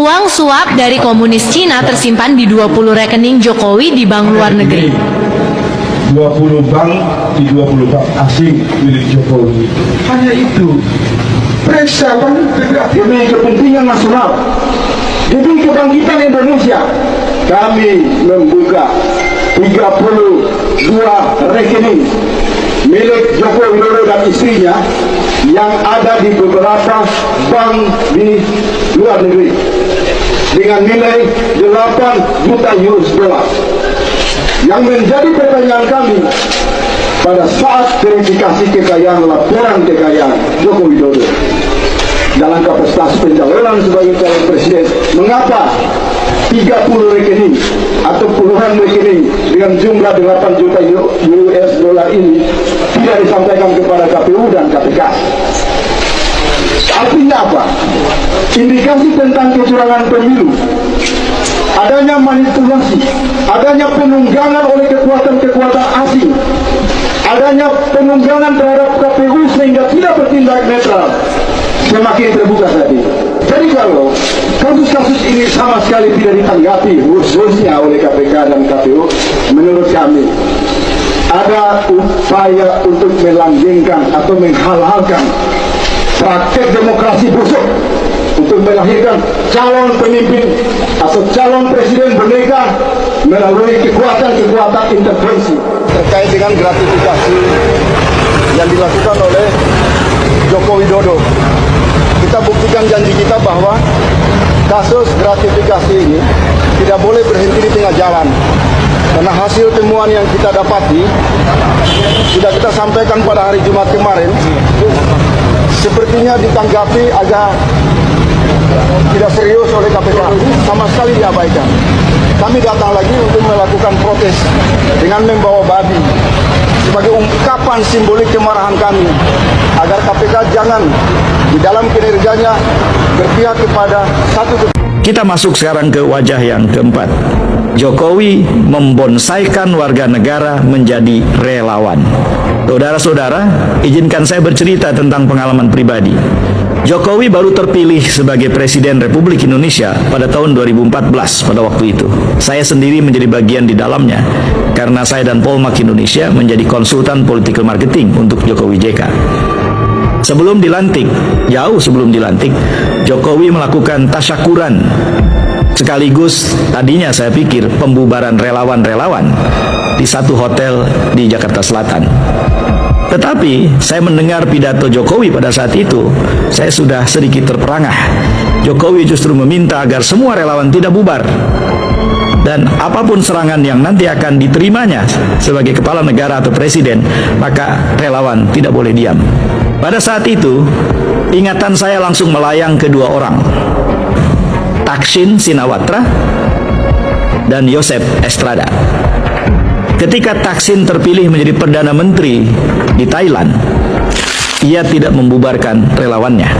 Uang suap dari komunis Cina tersimpan di 20 rekening Jokowi di bank luar negeri. 20 bank di 20 bank asing milik Jokowi. Hanya itu. Periksa kan demi kepentingan nasional, demi kebangkitan Indonesia. Kami membuka 32 rekening milik Joko Widodo dan istrinya yang ada di beberapa bank di luar negeri dengan nilai 8 juta US dollar. Yang menjadi pertanyaan kami pada saat verifikasi kekayaan, laporan kekayaan Joko Widodo dalam kapasitas pencalonan sebagai calon presiden, mengapa 30 rekening atau puluhan rekening dengan jumlah 8 juta US dollar ini tidak disampaikan kepada KPU dan KPK? Artinya apa? Indikasi tentang kecurangan pemilu, adanya manipulasi, adanya penunggangan oleh kekuatan-kekuatan asing, adanya penunggangan terhadap KPU sehingga tidak bertindak netral, semakin terbuka saat ini. Jadi kalau kasus-kasus ini sama sekali tidak ditanggapi khususnya oleh KPK dan KPU, menurut kami ada upaya untuk melanggengkan atau menghalalkan praktek demokrasi busuk untuk melahirkan calon pemimpin atau calon presiden boneka melalui kekuatan-kekuatan intervensi. Terkait dengan gratifikasi yang dilakukan oleh Joko Widodo, kita buktikan janji kita bahwa kasus gratifikasi ini tidak boleh berhenti di tengah jalan, karena hasil temuan yang kita dapati sudah kita sampaikan pada hari Jumat kemarin, sepertinya ditanggapi agak tidak serius oleh KPK, sama sekali diabaikan. Kami datang lagi untuk melakukan protes dengan membawa babi sebagai ungkapan simbolik kemarahan kami agar KPK jangan di dalam kinerjanya berpihak kepada satu. Kita masuk sekarang ke wajah yang keempat. Jokowi membonsaikan warga negara menjadi relawan. Saudara-saudara, izinkan saya bercerita tentang pengalaman pribadi. Jokowi baru terpilih sebagai Presiden Republik Indonesia pada tahun 2014 pada waktu itu. Saya sendiri menjadi bagian di dalamnya karena saya dan Polmark Indonesia menjadi konsultan political marketing untuk Jokowi JK. Sebelum dilantik, jauh sebelum dilantik, Jokowi melakukan tasyakuran sekaligus tadinya saya pikir pembubaran relawan-relawan di satu hotel di Jakarta Selatan. Tetapi saya mendengar pidato Jokowi pada saat itu, saya sudah sedikit terperangah. Jokowi justru meminta agar semua relawan tidak bubar, dan apapun serangan yang nanti akan diterimanya sebagai kepala negara atau presiden, maka relawan tidak boleh diam. Pada saat itu, ingatan saya langsung melayang ke dua orang, Thaksin Shinawatra dan Joseph Estrada. Ketika Thaksin terpilih menjadi Perdana Menteri di Thailand, ia tidak membubarkan relawannya.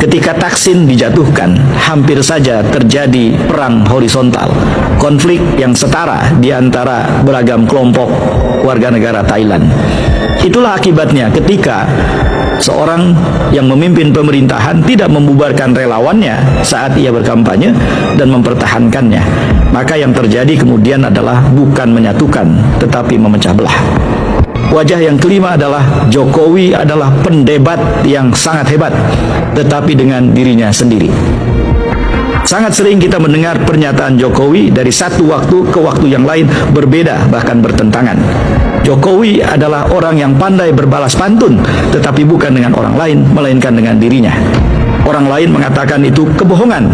Ketika Thaksin dijatuhkan, hampir saja terjadi perang horizontal, konflik yang setara di antara beragam kelompok warga negara Thailand. Itulah akibatnya ketika seorang yang memimpin pemerintahan tidak membubarkan relawannya saat ia berkampanye dan mempertahankannya, maka yang terjadi kemudian adalah bukan menyatukan tetapi memecah belah. Wajah yang kelima adalah Jokowi adalah pendebat yang sangat hebat, tetapi dengan dirinya sendiri. Sangat sering kita mendengar pernyataan Jokowi dari satu waktu ke waktu yang lain berbeda, bahkan bertentangan. Jokowi adalah orang yang pandai berbalas pantun, tetapi bukan dengan orang lain, melainkan dengan dirinya. Orang lain mengatakan itu kebohongan.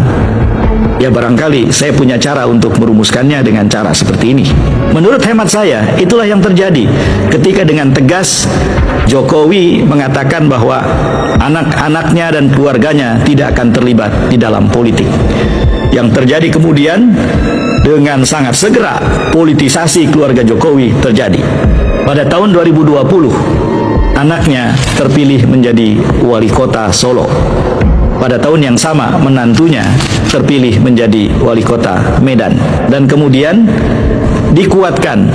Ya barangkali saya punya cara untuk merumuskannya dengan cara seperti ini. Menurut hemat saya, itulah yang terjadi ketika dengan tegas Jokowi mengatakan bahwa anak-anaknya dan keluarganya tidak akan terlibat di dalam politik. Yang terjadi kemudian dengan sangat segera politisasi keluarga Jokowi terjadi. Pada tahun 2020, anaknya terpilih menjadi wali kota Solo. Pada tahun yang sama, menantunya terpilih menjadi wali kota Medan. Dan kemudian dikuatkan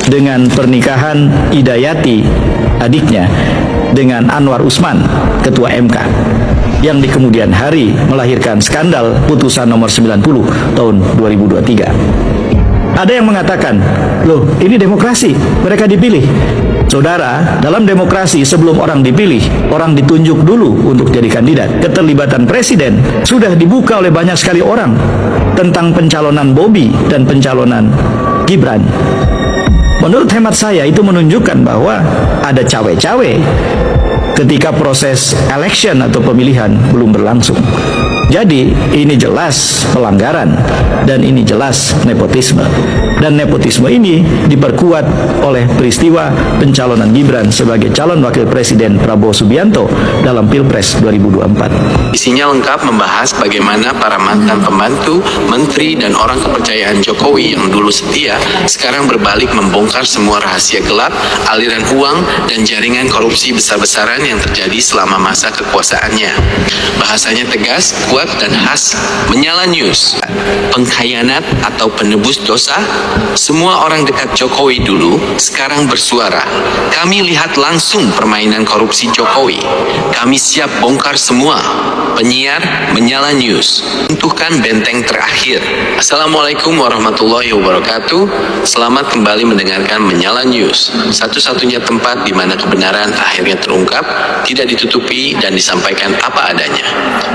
dengan pernikahan Hidayati, adiknya, dengan Anwar Usman, ketua MK. yang di kemudian hari melahirkan skandal putusan nomor 90 tahun 2023. Ada yang mengatakan, loh ini demokrasi, mereka dipilih. Saudara, dalam demokrasi sebelum orang dipilih, orang ditunjuk dulu untuk jadi kandidat. Keterlibatan presiden sudah dibuka oleh banyak sekali orang tentang pencalonan Bobi dan pencalonan Gibran. Menurut hemat saya itu menunjukkan bahwa ada cawe-cawe ketika proses election atau pemilihan belum berlangsung. Jadi ini jelas pelanggaran dan ini jelas nepotisme. Dan nepotisme ini diperkuat oleh peristiwa pencalonan Gibran sebagai calon wakil presiden Prabowo Subianto dalam Pilpres 2024. Isinya lengkap membahas bagaimana para mantan pembantu, menteri, dan orang kepercayaan Jokowi yang dulu setia sekarang berbalik membongkar semua rahasia gelap, aliran uang, dan jaringan korupsi besar-besaran yang terjadi selama masa kekuasaannya. Bahasanya tegas, kuat, dan khas menyala news. Pengkhianat atau penebus dosa, semua orang dekat Jokowi dulu sekarang bersuara. Kami lihat langsung permainan korupsi Jokowi. Kami siap bongkar semua. Penyiar menyala news. Runtuhkan benteng terakhir. Assalamualaikum warahmatullahi wabarakatuh. Selamat kembali mendengarkan Menyala News. Satu-satunya tempat di mana kebenaran akhirnya terungkap, tidak ditutupi dan disampaikan apa adanya.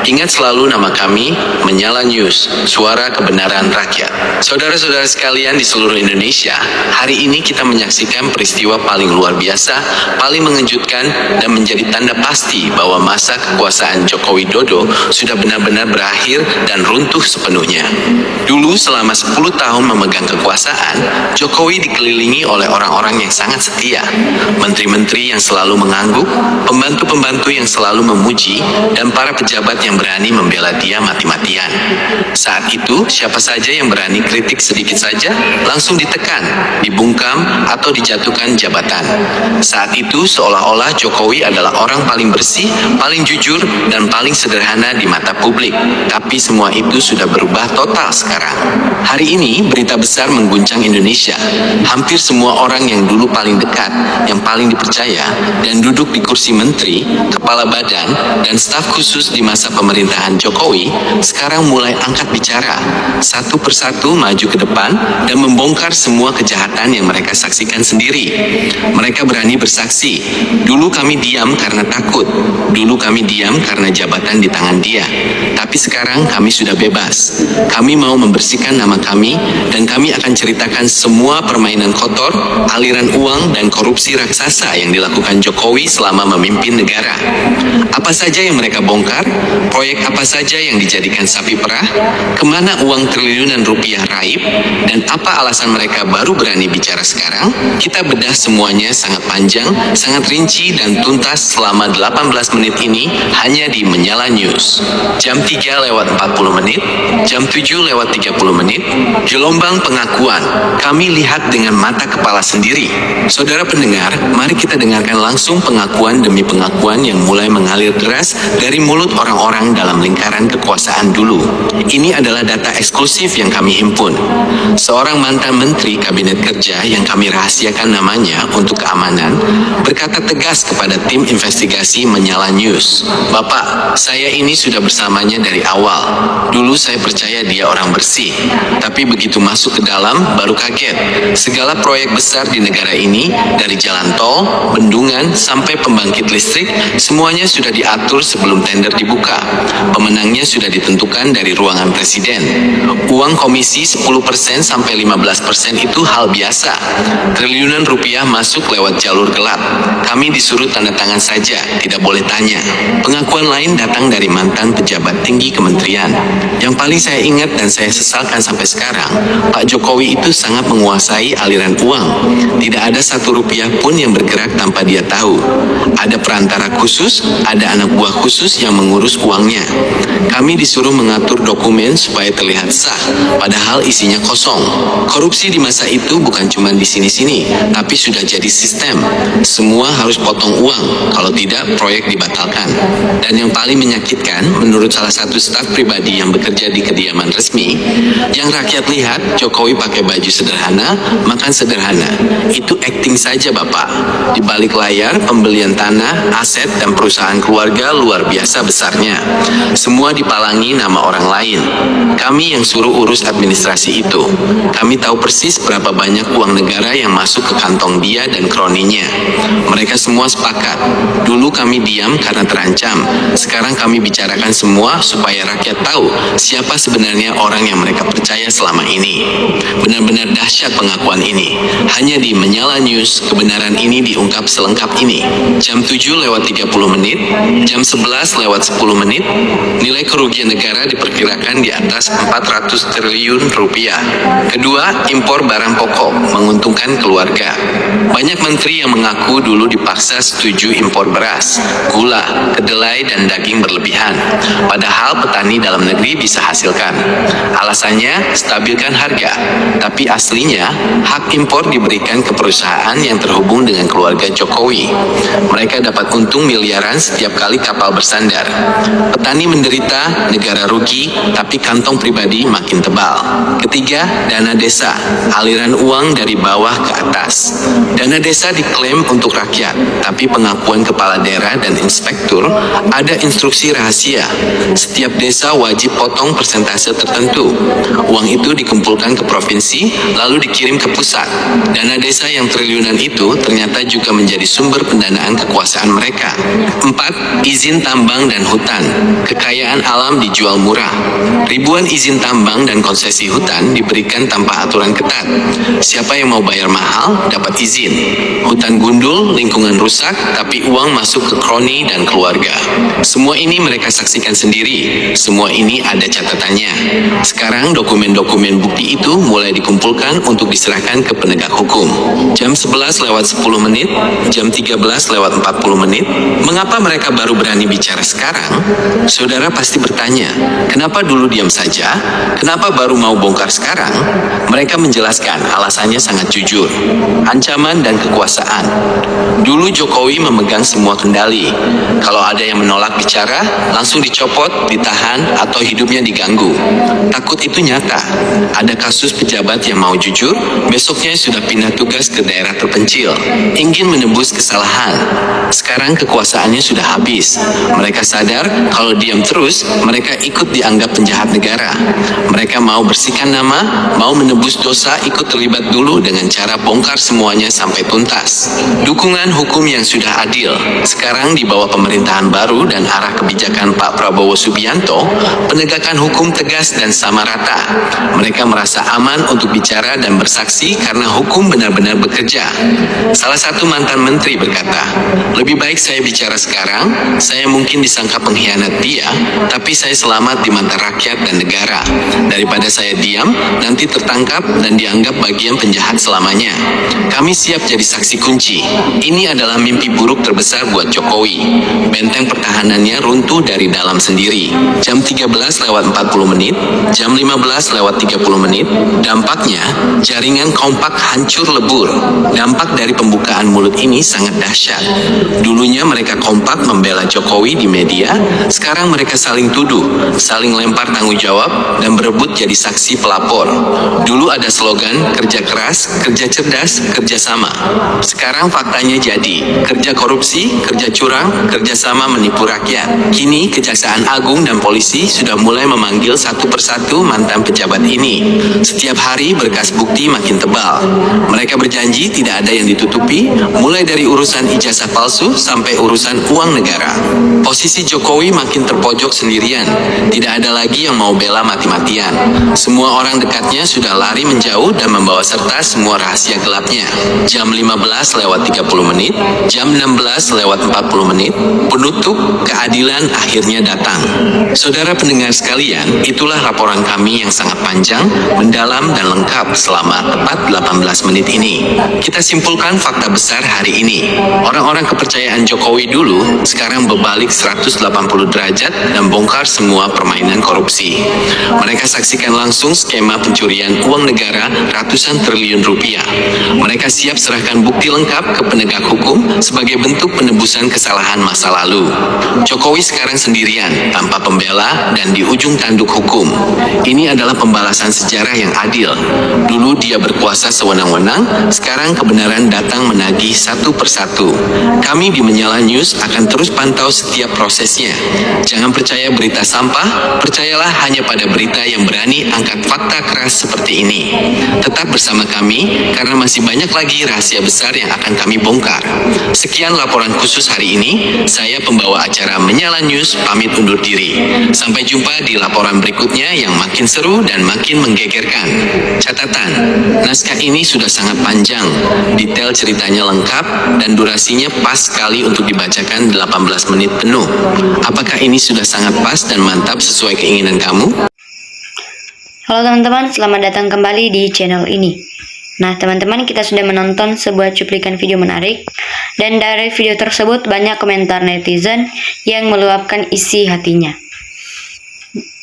Ingat selalu nama kami, Menyala News, suara kebenaran rakyat. Saudara-saudara sekalian di seluruh Indonesia, hari ini kita menyaksikan peristiwa paling luar biasa, paling mengejutkan, dan menjadi tanda pasti bahwa masa kekuasaan Joko Widodo sudah benar-benar berakhir dan runtuh sepenuhnya. Dulu selama 10 tahun memegang kekuasaan, Jokowi dikelilingi oleh orang-orang yang sangat setia, menteri-menteri yang selalu mengangguk, pembantu-pembantu yang selalu memuji, dan para pejabat yang berani membela dia mati-matian. Saat itu, siapa saja yang berani kritik sedikit saja, langsung ditekan, dibungkam, atau dijatuhkan jabatan. Saat itu, seolah-olah Jokowi adalah orang paling bersih, paling jujur, dan paling sederhana di mata publik. Tapi semua itu sudah berubah total sekarang. Hari ini, berita besar mengguncang Indonesia. Hampir semua orang yang dulu paling dekat, yang paling dipercaya, dan duduk di kursi menteri, kepala badan, dan staf khusus di masa pemerintahan Jokowi, sekarang mulai angkat bicara, satu persatu maju ke depan, dan membongkar semua kejahatan yang mereka saksikan sendiri. Mereka berani bersaksi, dulu kami diam karena takut, dulu kami diam karena jabatan di tangan dia, tapi sekarang kami sudah bebas. Kami mau membersihkan nama kami, dan kami akan ceritakan semua permainan kotor, aliran uang, dan korupsi raksasa yang dilakukan Jokowi selama memimpin negara. Apa saja yang mereka bongkar, proyek apa saja yang dijadikan sapi perah, kemana uang triliunan rupiah raib, dan apa alasan mereka baru berani bicara sekarang. Kita bedah semuanya sangat panjang, sangat rinci, dan tuntas selama 18 menit ini hanya di Menyala News. Jam 3:40, jam 7:30, gelombang pengakuan. Kami lihat dengan mata kepala sendiri. Saudara pendengar, mari kita dengarkan langsung pengakuan demi pengakuan yang mulai mengalir deras dari mulut orang-orang dalam lingkaran kekuasaan dulu. Ini adalah data eksklusif yang kami himpun. Seorang mantan menteri kabinet kerja yang kami rahasiakan namanya untuk keamanan, berkata tegas kepada tim investigasi Menyala News, "Bapak, saya ini sudah bersamanya dari awal. Dulu saya percaya dia orang bersih, tapi begitu masuk ke dalam baru kaget. Segala proyek besar di negara ini, dari jalan tol, bendungan, sampai pembangkit listrik, semuanya sudah diatur sebelum tender dibuka. Pemenangnya sudah ditentukan dari ruangan presiden. Uang komisi 10% sampai 15% itu hal biasa. Triliunan rupiah masuk lewat jalur gelap. Kami disuruh tanda tangan saja, tidak boleh tanya." Pengakuan lain datang dari mantan pejabat tinggi kementerian. Yang paling saya ingat dan saya sesalkan sampai sekarang, Pak Jokowi itu sangat menguasai aliran uang. Tidak ada satu rupiah pun yang bergerak tanpa dia tahu. Ada perantara khusus, ada anak buah khusus yang mengurus uangnya. Kami disuruh mengatur dokumen supaya terlihat sah, padahal isinya kosong. Korupsi di masa itu bukan cuma di sini-sini, tapi sudah jadi sistem. Semua harus potong uang, kalau tidak proyek dibatalkan. Dan yang paling menyakitkan, menurut salah satu staf pribadi yang bekerja di kediaman resmi, yang rakyat lihat Jokowi pakai baju sederhana, makan sederhana. Itu acting saja Bapak. Di balik layar, pembelian tanah, aset, dan perusahaan keluarga luar biasa besarnya. Semua dipalangi nama orang lain. Kami yang suruh urus administrasi itu. Kami tahu persis berapa banyak uang negara yang masuk ke kantong dia dan kroninya. Mereka semua sepakat. Dulu kami diam karena terancam. Sekarang kami bicarakan semua supaya rakyat tahu siapa sebenarnya orang yang mereka percaya selama ini. Benar-benar dahsyat pengakuan ini. Hanya di Menyala News, kebenaran ini diungkap selengkap ini. Jam 7:30, jam 11:10, nilai kerugian negara diperkirakan di atas 400 triliun rupiah. Kedua, impor barang pokok menguntungkan keluarga. Banyak menteri yang mengaku dulu dipaksa setuju impor beras, gula, kedelai, dan daging berlebihan. Padahal petani dalam negeri bisa hasilkan. Alasannya, stabilkan harga. Tapi aslinya, hak impor diberikan ke perusahaan yang terhubung dengan keluarga Jokowi. Mereka dapat untung miliaran setiap kali kapal bersandar. Petani menderita, negara rugi, tapi kantong pribadi makin tebal. Ketiga, dana desa, aliran uang dari bawah ke atas. Dana desa diklaim untuk rakyat, tapi pengakuan kepala daerah dan inspektur ada instruksi rahasia. Setiap desa wajib potong persentase tertentu. Uang itu dikumpulkan ke provinsi, lalu dikirim ke pusat. Dana desa yang triliunan itu ternyata juga menjadi sumber pendanaan kekuasaan mereka. 4. Izin tambang dan hutan. Kekayaan alam dijual murah. Ribuan izin tambang dan konsesi hutan diberikan tanpa aturan ketat. Siapa yang mau bayar mahal, dapat izin. Hutan gundul, lingkungan rusak, tapi uang masuk ke kroni dan keluarga. Semua ini mereka saksikan sendiri. Semua ini ada catatannya. Sekarang dokumen-dokumen bukti itu mulai dikumpulkan untuk diserahkan ke penegak hukum. Jam 11:10, jam 13:40. Mengapa mereka baru berani bicara sekarang? Saudara pasti bertanya, kenapa dulu diam saja? Kenapa baru mau bongkar sekarang? Mereka menjelaskan alasannya sangat jujur. Ancaman dan kekuasaan. Dulu Jokowi memegang semua kendali. Kalau ada yang menolak bicara, langsung dicopot, ditahan, atau hidupnya diganggu. Takut itu nyata. Ada kasus pejabat yang mau jujur, besoknya sudah pindah tugas ke daerah terpencil. Ingin menebus kesalahan. Sekarang kekuasaannya sudah habis. Mereka sadar kalau diam terus, mereka ikut dianggap penjahat negara. Mereka mau bersihkan nama, mau menebus dosa, ikut terlibat dulu dengan cara bongkar semuanya sampai tuntas. Dukungan hukum yang sudah adil. Sekarang di bawah pemerintahan baru dan arah kebijakan Pak Prabowo Subianto, penegakan hukum tegas dan sama rata. Mereka merasa aman untuk bicara dan bersaksi karena hukum benar-benar bekerja. Salah satu mantan menteri berkata, lebih baik saya bicara sekarang, saya mungkin disangka pengkhianat dia, tapi saya selamat di mata rakyat dan negara. Daripada saya diam, nanti tertangkap dan dianggap bagian penjahat selamanya. Kami siap jadi saksi kunci. Ini adalah mimpi buruk terbesar buat Jokowi. Benteng pertahanannya runtuh dari dalam sendiri. Jam 13:40, jam 15:30. Dampaknya, jaringan kompak hancur lebur. Dampak dari pembukaan mulut ini sangat dahsyat. Dulunya mereka kompak membela Jokowi di media, sekarang mereka saling tuduh, saling lempar tanggung jawab, dan berebut jadi saksi pelapor. Dulu ada slogan, kerja keras, kerja cerdas, kerja sama. Sekarang faktanya jadi, kerja korupsi, kerja curang, kerja sama menipu rakyat. Kini Kejaksaan Agung dan polisi sudah mulai memanggil satu persatu mantan pejabat ini. Setiap hari berkas bukti makin tebal. Mereka berjanji tidak ada yang ditutupi, mulai dari urusan ijazah palsu sampai urusan uang negara. Posisi Jokowi makin terpojok sendirian. Tidak ada lagi yang mau bela mati-matian. Semua orang dekatnya sudah lari menjauh dan membawa serta semua rahasia gelapnya. Jam 15:30, jam 16:40, penutup keadilan akhirnya datang. Saudara pendengar sekalian, itulah laporan kami yang sangat panjang, mendalam dan lengkap selama tepat 18 menit ini. Kita simpulkan fakta besar hari ini. Orang-orang kepercayaan Jokowi dulu sekarang berbalik 180 derajat dan bongkar semua permainan korupsi. Mereka saksikan langsung skema pencurian uang negara ratusan triliun rupiah. Mereka siap serahkan bukti lengkap ke penegak hukum sebagai bentuk penebusan kesalahan masa lalu. Jokowi sekarang sendirian, tanpa pembela dan di ujung tanduk hukum. Ini adalah pembalasan sejarah yang adil. Dulu dia berkuasa sewenang-wenang, sekarang kebenaran datang menagih satu persatu. Kami di Menyala News akan terus pantau setiap prosesnya. Jangan percaya berita sampah, percayalah hanya pada berita yang berani angkat fakta keras seperti ini. Tetap bersama kami, karena masih banyak lagi rahasia besar yang akan kami bongkar. Sekian laporan khusus hari ini, saya pembawa acara Menyala News pamit undur diri. Sampai jumpa di laporan berikutnya yang makin seru dan makin menggegerkan. Catatan, naskah ini sudah sangat panjang, detail ceritanya lengkap, dan durasinya pas sekali untuk dibacakan 18 menit penuh. Apakah ini sudah sangat pas dan mantap sesuai keinginan kamu? Halo teman-teman, selamat datang kembali di channel ini. Nah teman-teman, kita sudah menonton sebuah cuplikan video menarik, dan dari video tersebut banyak komentar netizen yang meluapkan isi hatinya.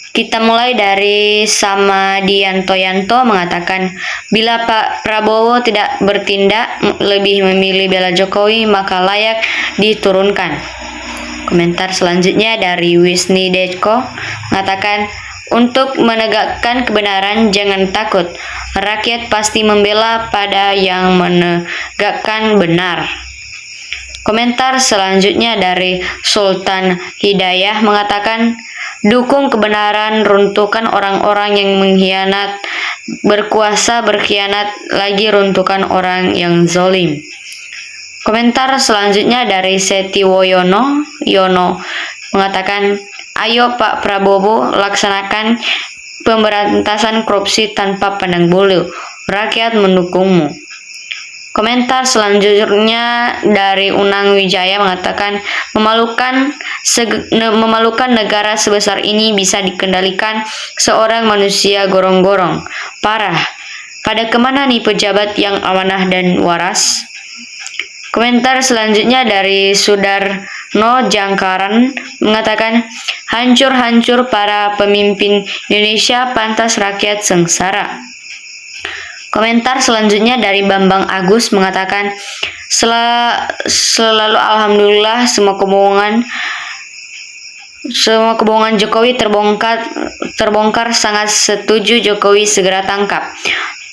Kita mulai dari Samadianto Yanto mengatakan, bila Pak Prabowo tidak bertindak lebih memilih bela Jokowi maka layak diturunkan. Komentar selanjutnya dari Wisni Deko mengatakan, untuk menegakkan kebenaran jangan takut, rakyat pasti membela pada yang menegakkan benar. Komentar selanjutnya dari Sultan Hidayah mengatakan, dukung kebenaran, runtuhkan orang-orang yang mengkhianat, berkuasa berkhianat, lagi runtuhkan orang yang zalim. Komentar selanjutnya dari Setiwoyono mengatakan, ayo Pak Prabowo laksanakan pemberantasan korupsi tanpa pandang bulu, rakyat mendukungmu. Komentar selanjutnya dari Unang Wijaya mengatakan, memalukan negara sebesar ini bisa dikendalikan seorang manusia gorong-gorong. Parah. Pada kemana nih pejabat yang amanah dan waras? Komentar selanjutnya dari Sudarno Jangkaran mengatakan, hancur-hancur para pemimpin Indonesia, pantas rakyat sengsara. Komentar selanjutnya dari Bambang Agus mengatakan, selalu alhamdulillah semua kebohongan Jokowi terbongkar, sangat setuju Jokowi segera tangkap.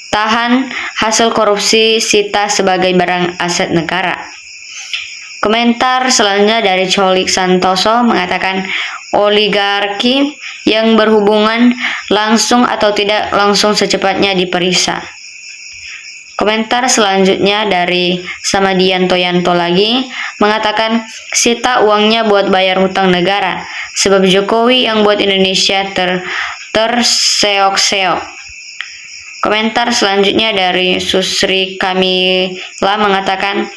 Tahan hasil korupsi, sita sebagai barang aset negara. Komentar selanjutnya dari Colik Santoso mengatakan, oligarki yang berhubungan langsung atau tidak langsung secepatnya diperiksa. Komentar selanjutnya dari Samadianto Yanto lagi mengatakan, sita uangnya buat bayar hutang negara, sebab Jokowi yang buat Indonesia terseok-seok. Komentar selanjutnya dari Susri Kamila mengatakan,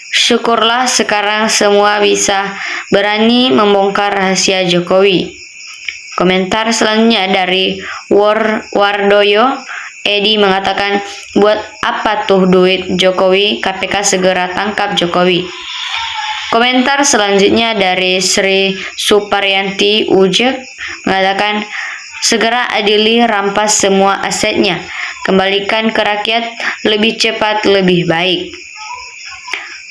syukurlah sekarang semua bisa berani membongkar rahasia Jokowi. Komentar selanjutnya dari Wardoyo Edi mengatakan, buat apa tuh duit Jokowi, KPK segera tangkap Jokowi. Komentar selanjutnya dari Sri Suparyanti Ujek mengatakan, segera adili, rampas semua asetnya, kembalikan ke rakyat lebih cepat lebih baik.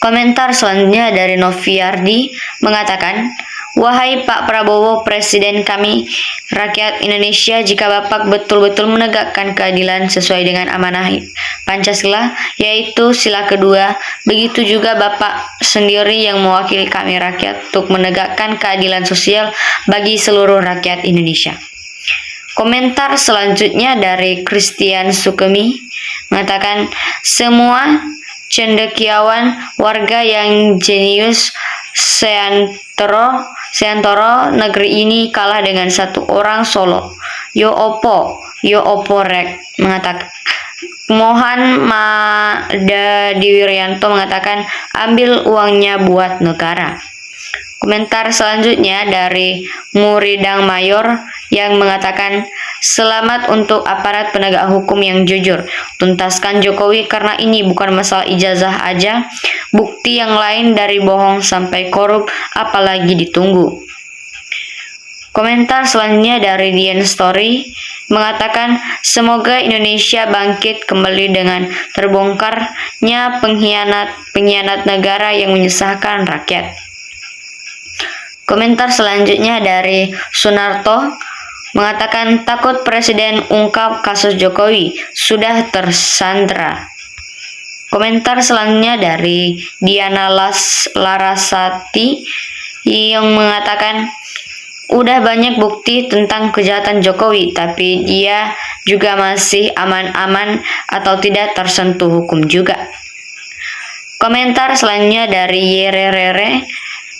Komentar selanjutnya dari Noviardi mengatakan, wahai Pak Prabowo, Presiden kami, rakyat Indonesia, jika Bapak betul-betul menegakkan keadilan sesuai dengan amanah Pancasila, yaitu sila kedua, begitu juga Bapak sendiri yang mewakili kami rakyat untuk menegakkan keadilan sosial bagi seluruh rakyat Indonesia. Komentar selanjutnya dari Christian Sukemi mengatakan, semua cendekiawan warga yang jenius Seantoro negeri ini kalah dengan satu orang Solo. Yo opo rek mengatakan. Mohan Madadiwiryanto mengatakan, ambil uangnya buat negara. Komentar selanjutnya dari Muridang Mayor yang mengatakan, selamat untuk aparat penegak hukum yang jujur, tuntaskan Jokowi karena ini bukan masalah ijazah aja, bukti yang lain dari bohong sampai korup apalagi ditunggu. Komentar selanjutnya dari Dian Story mengatakan, semoga Indonesia bangkit kembali dengan terbongkarnya pengkhianat negara yang menyusahkan rakyat. Komentar selanjutnya dari Sunarto mengatakan, takut Presiden ungkap kasus Jokowi, sudah tersandra. Komentar selanjutnya dari Diana Larasati yang mengatakan, udah banyak bukti tentang kejahatan Jokowi, tapi dia juga masih aman-aman atau tidak tersentuh hukum juga. Komentar selanjutnya dari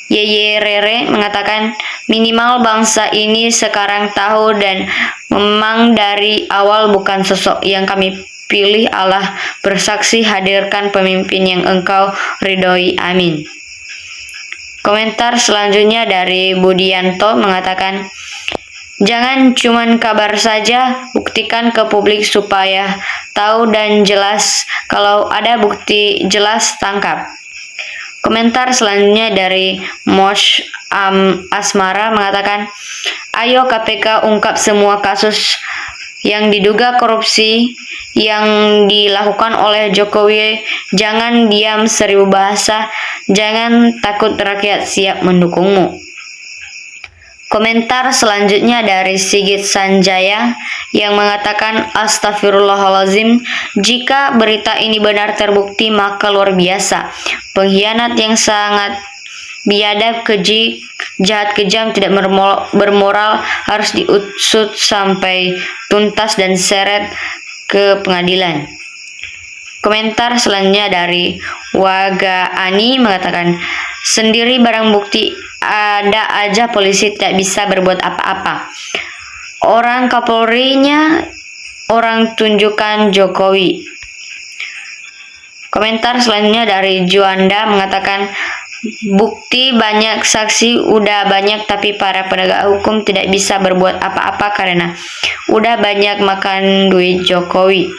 Yeye mengatakan, minimal bangsa ini sekarang tahu dan memang dari awal bukan sosok yang kami pilih. Allah bersaksi, hadirkan pemimpin yang engkau ridhoi, amin. Komentar selanjutnya dari Budianto mengatakan, jangan cuman kabar saja, buktikan ke publik supaya tahu dan jelas. Kalau ada bukti jelas, tangkap. Komentar selanjutnya dari Mosh Asmara mengatakan, ayo KPK ungkap semua kasus yang diduga korupsi yang dilakukan oleh Jokowi. Jangan diam seribu bahasa, jangan takut, rakyat siap mendukungmu. Komentar selanjutnya dari Sigit Sanjaya yang mengatakan, astagfirullahalazim, jika berita ini benar terbukti maka luar biasa. Pengkhianat yang sangat biadab, keji, jahat, kejam, tidak bermoral harus diusut sampai tuntas dan seret ke pengadilan. Komentar selanjutnya dari Waga Ani mengatakan, sendiri barang bukti ada aja, polisi tidak bisa berbuat apa-apa. Orang Kapolri-nya orang tunjukkan Jokowi. Komentar selanjutnya dari Juanda mengatakan, bukti banyak, saksi udah banyak, tapi para penegak hukum tidak bisa berbuat apa-apa karena udah banyak makan duit Jokowi.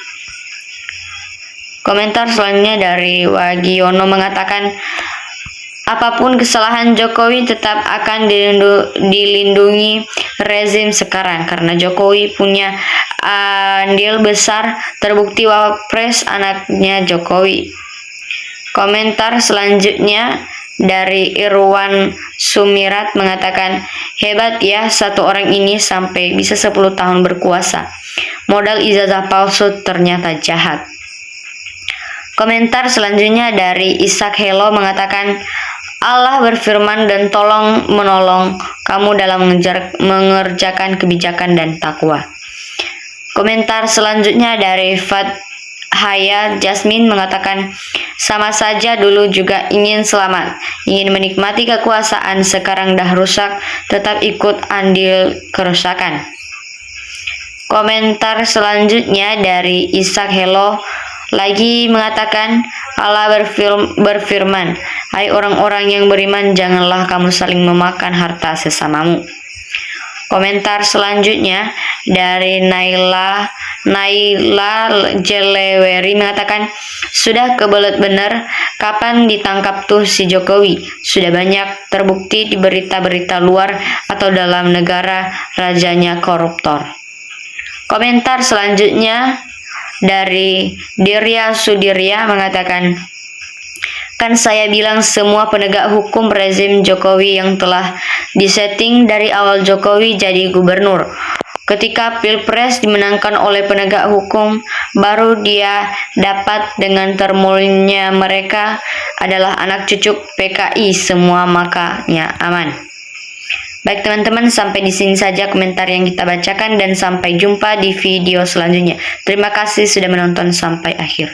Komentar selanjutnya dari Wagiono mengatakan, apapun kesalahan Jokowi tetap akan dilindungi rezim sekarang karena Jokowi punya andil besar, terbukti Wapres anaknya Jokowi. Komentar selanjutnya dari Irwan Sumirat mengatakan, hebat ya satu orang ini sampai bisa 10 tahun berkuasa. Modal ijazah palsu ternyata jahat. Komentar selanjutnya dari Ishak Hello mengatakan, Allah berfirman dan tolong menolong kamu dalam mengerjakan kebijakan dan takwa. Komentar selanjutnya dari Fathaya Jasmine mengatakan, sama saja, dulu juga ingin selamat, ingin menikmati kekuasaan, sekarang dah rusak, tetap ikut andil kerusakan. Komentar selanjutnya dari Ishak Hello lagi mengatakan, Allah berfirman, hai orang-orang yang beriman, janganlah kamu saling memakan harta sesamamu. Komentar selanjutnya dari Naila Jeleweri mengatakan, sudah kebelet bener, kapan ditangkap tuh si Jokowi? Sudah banyak terbukti di berita-berita luar atau dalam negara rajanya koruptor. Komentar selanjutnya dari Dirya Sudirya mengatakan, kan saya bilang semua penegak hukum rezim Jokowi yang telah disetting dari awal Jokowi jadi gubernur. Ketika Pilpres dimenangkan oleh penegak hukum, baru dia dapat dengan termulnya mereka adalah anak cucu PKI semua, makanya aman. Baik teman-teman, sampai di sini saja komentar yang kita bacakan dan sampai jumpa di video selanjutnya. Terima kasih sudah menonton sampai akhir.